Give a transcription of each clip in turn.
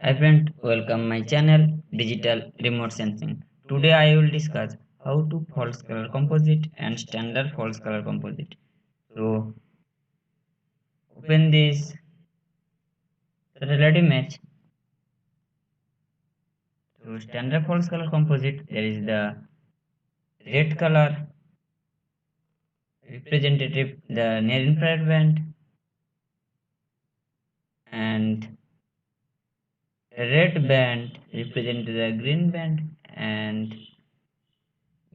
Hi friend, welcome my channel Digital Remote Sensing. Today I will discuss how to false color composite and standard false color composite. So open this satellite image. So standard false color composite, there is the red color representative the near infrared band and red band represent the green band and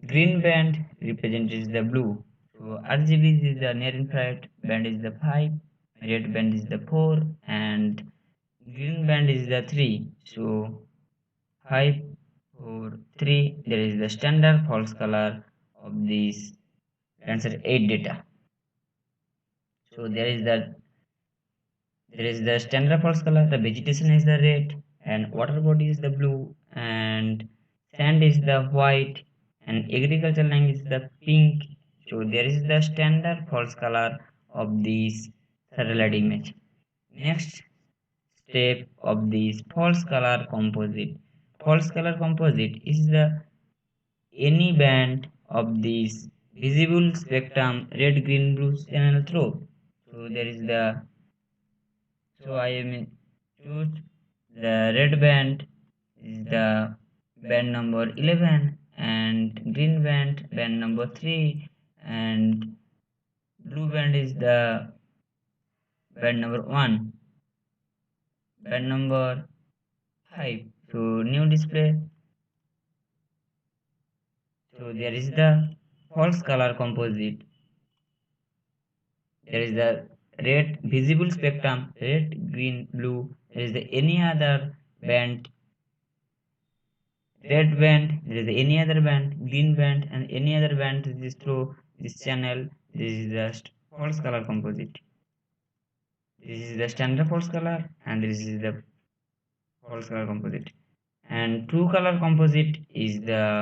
green band represents the blue. So RGB is the near infrared band is the 5, red band is the 4, and green band is the 3. So 5, 4, 3. There is the standard false color of this Landsat 8 data. So there is the standard false color. The vegetation is the red, and water body is the blue, and sand is the white, and agricultural land is the pink. So there is the standard false color of this satellite image. Next step of this false color composite. False color composite is the any band of this visible spectrum red, green, blue channel through. So there is the I am choose the red band is the band number 11 and green band number 3 and blue band is the band number 1 band number 5. So new display. So there is the false color composite. There is the red visible spectrum red, green, blue. There is the any other band red band, there is any other band, green band, and any other band is through this channel. This is the false color composite. This is the standard false color, and this is the false color composite. And true color composite is the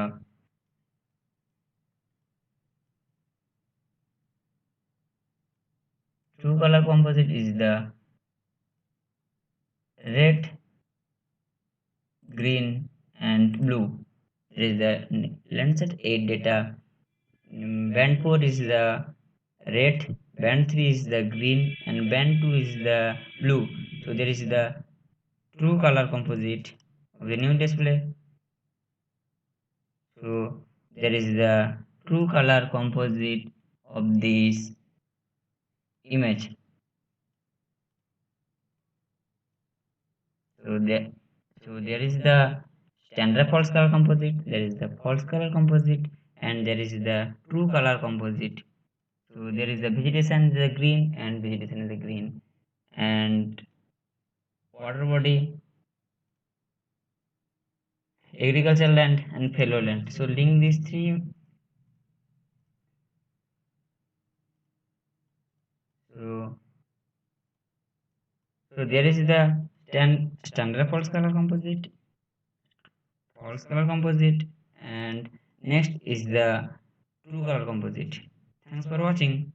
red, green, and blue. There is the Landsat 8 data. Band 4 is the red, band 3 is the green, and band 2 is the blue. So there is the true color composite of the new display. So there is the true color composite of this image. So there is the standard false color composite, there is the false color composite, and there is the true color composite. So there is the vegetation is the green and vegetation is the green, and water body, agricultural land, and fallow land. So link these three. So there is the standard false color composite, and next is the true color composite. Thanks for watching.